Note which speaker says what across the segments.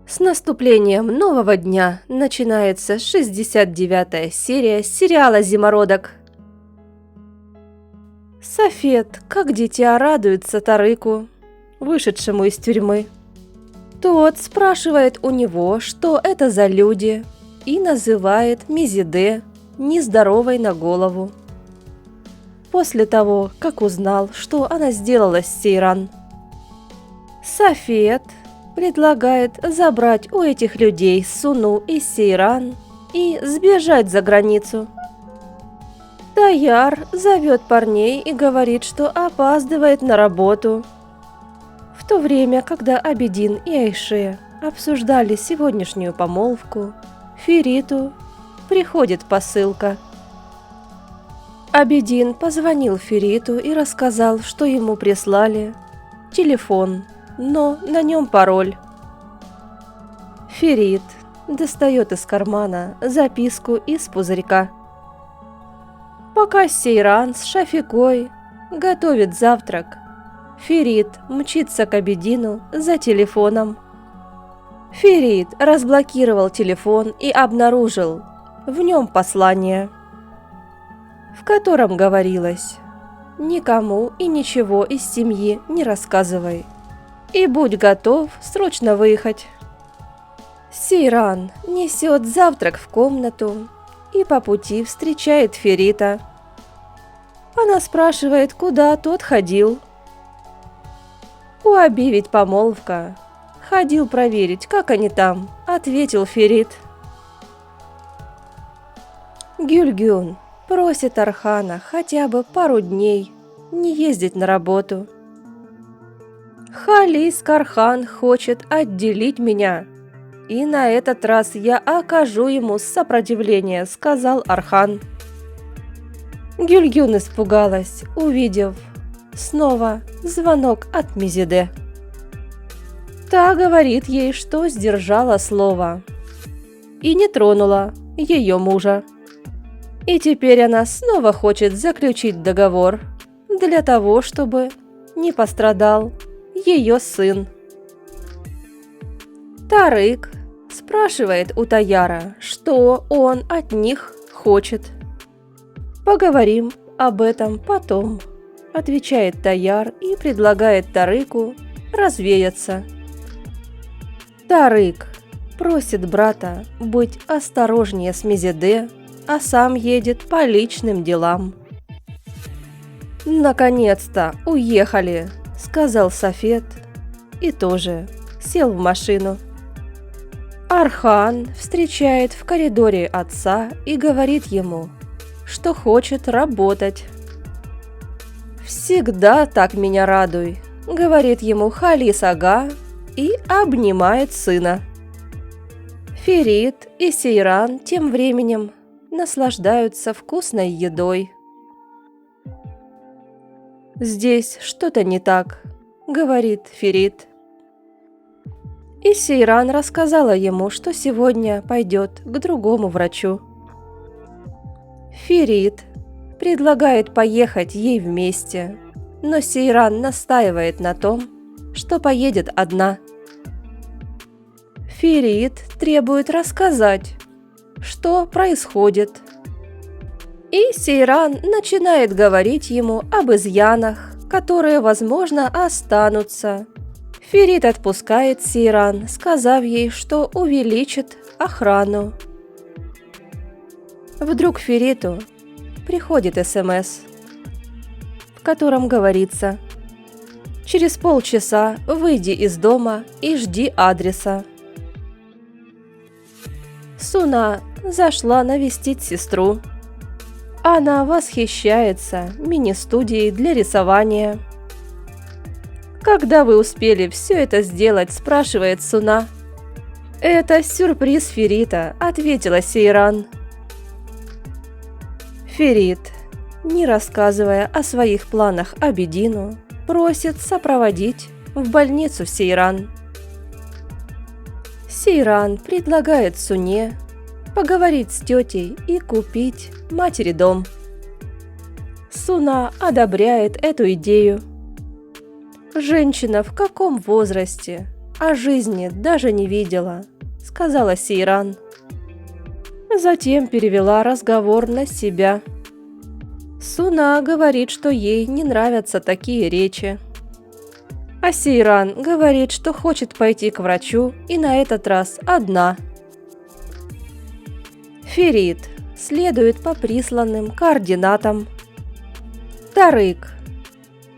Speaker 1: С наступлением нового дня начинается 69-я серия сериала «Зимородок». Софет, как дитя, радуется Тарыку, вышедшему из тюрьмы. Тот спрашивает у него, что это за люди, и называет Мезиде нездоровой на голову. После того, как узнал, что она сделала с Сейран, Софет предлагает забрать у этих людей Суну и Сейран и сбежать за границу. Таяр зовет парней и говорит, что опаздывает на работу. В то время, когда Абидин и Айше обсуждали сегодняшнюю помолвку, Фериту приходит посылка. Абидин позвонил Фериту и рассказал, что ему прислали телефон, но на нем пароль. Ферит достает из кармана записку из пузырька. Пока Сейран с Шафикой готовит завтрак, Ферит мчится к Абидину за телефоном. Ферит разблокировал телефон и обнаружил в нем послание, в котором говорилось: «Никому и ничего из семьи не рассказывай, и будь готов срочно выехать». Сейран несет завтрак в комнату и по пути встречает Ферита. Она спрашивает, куда тот ходил. «У Аби ведь помолвка. Ходил проверить, как они там», — ответил Ферит. Гюльгюн просит Архана хотя бы пару дней не ездить на работу. «Халис Кархан хочет отделить меня, и на этот раз я окажу ему сопротивление», — сказал Архан. Гюльгюн испугалась, увидев снова звонок от Мезиде. Та говорит ей, что сдержала слово и не тронула ее мужа. И теперь она снова хочет заключить договор для того, чтобы не пострадал ее сын. Тарык спрашивает у Таяра, что он от них хочет. «Поговорим об этом потом», — отвечает Таяр и предлагает Тарыку развеяться. Тарык просит брата быть осторожнее с Мезиде, а сам едет по личным делам. «Наконец-то уехали», — сказал Софет и тоже сел в машину. Архан встречает в коридоре отца и говорит ему, что хочет работать. «Всегда так меня радуй», — говорит ему Халис Ага и обнимает сына. Ферит и Сейран тем временем наслаждаются вкусной едой. «Здесь что-то не так», — говорит Ферит. И Сейран рассказала ему, что сегодня пойдет к другому врачу. Ферит предлагает поехать ей вместе, но Сейран настаивает на том, что поедет одна. Ферит требует рассказать, что происходит. И Сейран начинает говорить ему об изъянах, которые, возможно, останутся. Ферит отпускает Сейран, сказав ей, что увеличит охрану. Вдруг Фериту приходит СМС, в котором говорится: «Через полчаса выйди из дома и жди адреса». Суна зашла навестить сестру. Она восхищается мини-студией для рисования. «Когда вы успели все это сделать?» – спрашивает Суна. «Это сюрприз Ферита», – ответила Сейран. Ферит, не рассказывая о своих планах Абидину, просит сопроводить в больницу Сейран. Сейран предлагает Суне поговорить с тетей и купить матери дом. Суна одобряет эту идею. Женщина в каком возрасте о жизни даже не видела», — сказала Сейран. Затем перевела разговор на себя. Суна говорит, что ей не нравятся такие речи. А Сейран говорит, что хочет пойти к врачу, и на этот раз одна. Ферит следует по присланным координатам. Тарык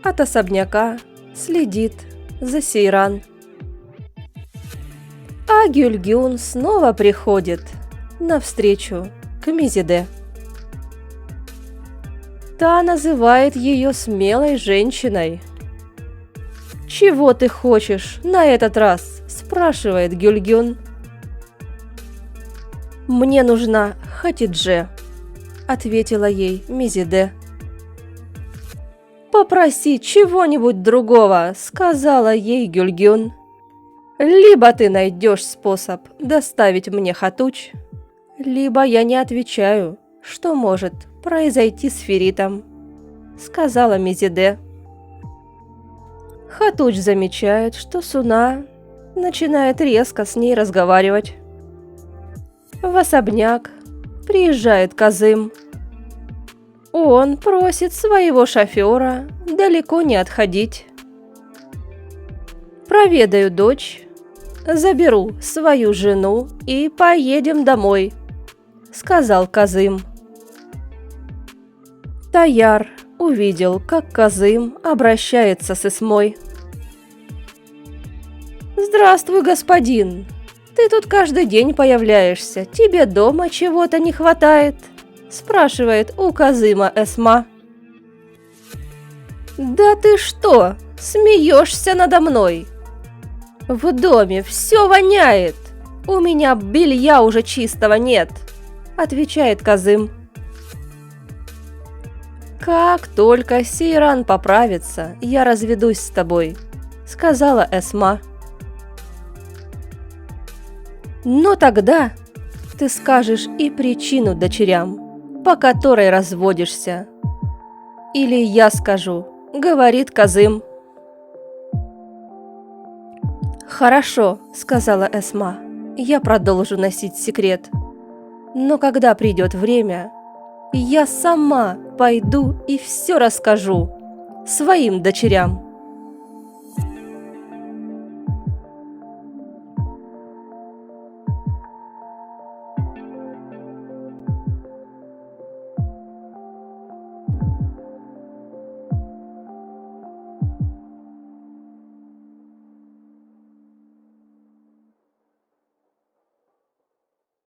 Speaker 1: от особняка следит за Сейран. А Гюльгюн снова приходит навстречу к Мизиде. Та называет ее смелой женщиной. «Чего ты хочешь на этот раз?» – спрашивает Гюльгюн. «Мне нужна Хатидже», – ответила ей Мизиде. «Попроси чего-нибудь другого», – сказала ей Гюльгюн. «Либо ты найдешь способ доставить мне Хатуч, либо я не отвечаю, что может произойти с Феритом», – сказала Мизиде. Хатуч замечает, что Суна начинает резко с ней разговаривать. В особняк приезжает Казым. Он просит своего шофера далеко не отходить. «Проведаю дочь, заберу свою жену и поедем домой», — сказал Казым. Таяр увидел, как Казым обращается с Эсмой. «Здравствуй, господин! Ты тут каждый день появляешься. Тебе дома чего-то не хватает?» – спрашивает у Казыма Эсма. «Да ты что, смеешься надо мной? В доме все воняет. У меня белья уже чистого нет», – отвечает Казым. «Как только Сейран поправится, я разведусь с тобой», — сказала Эсма. «Но тогда ты скажешь и причину дочерям, по которой разводишься. Или я скажу», — говорит Казым. «Хорошо», — сказала Эсма, — «я продолжу носить секрет. Но когда придет время, я сама пойду и все расскажу своим дочерям».